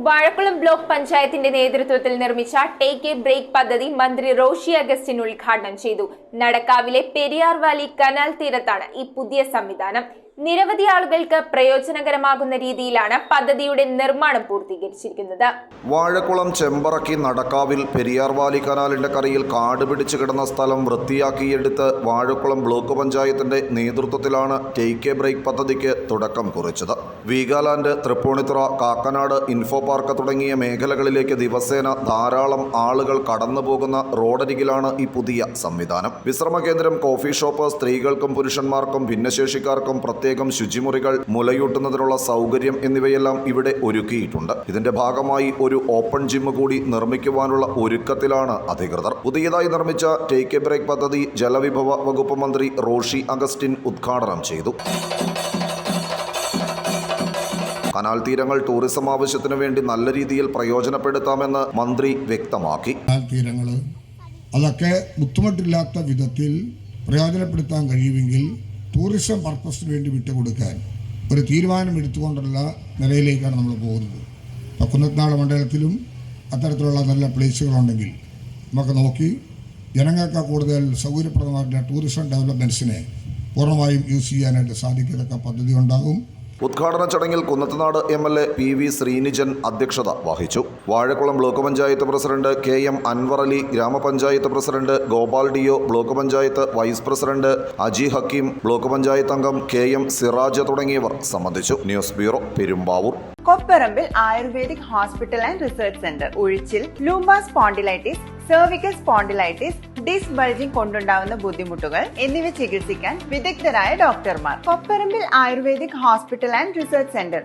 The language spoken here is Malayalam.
വാഴക്കുളം ബ്ലോക്ക് പഞ്ചായത്തിന്റെ നേതൃത്വത്തിൽ നിർമ്മിച്ച ടേക്ക് എ ബ്രേക്ക് പദ്ധതി മന്ത്രി റോഷി അഗസ്റ്റിൻ ഉദ്ഘാടനം ചെയ്തു. നടക്കാവിലെ പെരിയാർ വാലി കനാൽ തീരത്താണ് ഈ പുതിയ സംവിധാനം. നിരവധി ആളുകൾക്ക് പ്രയോജനകരമാകുന്ന രീതിയിലാണ് പദ്ധതിയുടെ നിർമ്മാണം പൂർത്തീകരിച്ചിരിക്കുന്നത്. വാഴക്കുളം ചെമ്പറക്കി നടക്കാവിൽ പെരിയാർ വാലി കനാലിന്റെ കരയിൽ കാട് പിടിച്ചു കിടന്ന സ്ഥലം വൃത്തിയാക്കിയെടുത്ത് വാഴക്കുളം ബ്ലോക്ക് പഞ്ചായത്തിന്റെ നേതൃത്വത്തിലാണ് ടേക്ക് എ ബ്രേക്ക് പദ്ധതിക്ക് തുടക്കം കുറിച്ചത്. വീഗാലാൻഡ്, തൃപ്പൂണിത്തുറ, കാക്കനാട്, ഇൻഫോ പാർക്ക് തുടങ്ങിയ മേഖലകളിലേക്ക് ദിവസേന ധാരാളം ആളുകൾ കടന്നുപോകുന്ന റോഡരികിലാണ് ഈ പുതിയ സംവിധാനം. വിശ്രമ കേന്ദ്രം, കോഫി ഷോപ്പ്, സ്ത്രീകൾക്കും പുരുഷന്മാർക്കും ഭിന്നശേഷിക്കാർക്കും പ്രത്യേകം ശുചിമുറികൾ, മുലയൂട്ടുന്നതിനുള്ള സൗകര്യം എന്നിവയെല്ലാം ഇവിടെ ഒരുക്കിയിട്ടുണ്ട്. ഇതിന്റെ ഭാഗമായി ഒരു ഓപ്പൺ ജിം കൂടി നിർമ്മിക്കുവാനുള്ള ഒരുക്കത്തിലാണ് അധികൃതർ. പുതിയതായി നിർമ്മിച്ച ടേക്ക് എ ബ്രേക്ക് പദ്ധതി ജലവിഭവ വകുപ്പ് മന്ത്രി റോഷി അഗസ്റ്റിൻ ഉദ്ഘാടനം ചെയ്തു. കനാൽ തീരങ്ങൾ ടൂറിസം ആവശ്യത്തിനു വേണ്ടി നല്ല രീതിയിൽ പ്രയോജനപ്പെടുത്താമെന്ന് മന്ത്രി വ്യക്തമാക്കി. തീരങ്ങൾ അതൊക്കെ ബുദ്ധിമുട്ടില്ലാത്ത വിധത്തിൽ പ്രയോജനപ്പെടുത്താൻ കഴിയുമെങ്കിൽ ടൂറിസം പർപ്പസിന് വേണ്ടി വിട്ടുകൊടുക്കാൻ ഒരു തീരുമാനം എടുത്തുകൊണ്ടുള്ള നിലയിലേക്കാണ് നമ്മൾ പോകുന്നത്. അപ്പോൾ കുന്നത്തനാട് മണ്ഡലത്തിലും അത്തരത്തിലുള്ള നല്ല പ്ലേസുകളുണ്ടെങ്കിൽ നമുക്ക് നോക്കി ജനങ്ങൾക്ക് കൂടുതൽ സൗകര്യപ്രദമായിട്ടുള്ള ടൂറിസം ഡെവലപ്മെൻറ്റ്സിനെ പൂർണ്ണമായും യൂസ് ചെയ്യാനായിട്ട് സാധിക്കത്തക്ക പദ്ധതി ഉണ്ടാകും. ഉദ്ഘാടന ചടങ്ങിൽ കുന്നത്തനാട് MLA PV ശ്രീനിജൻ അധ്യക്ഷത വഹിച്ചു. Vazhakulam block panchayat president KM Anwar Ali, ഗ്രാമപഞ്ചായത്ത് president Gopal DO, block panchayat vice president Aji Hakeem, block panchayat അംഗം KM സിറാജ് തുടങ്ങിയവർ സംബന്ധിച്ചു. News bureau, Perumbavoor. Kopparambil ayurvedic hospital and research centre. ഉഴിച്ചിൽ, lumbar spondylitis, cervical spondylitis, disc bulging കൊണ്ടുണ്ടാവുന്ന ബുദ്ധിമുട്ടുകൾ എന്നിവ ചികിത്സിക്കാൻ വിദഗ്ധരായ ഡോക്ടർമാർ. Kopparambil ayurvedic hospital and research centre,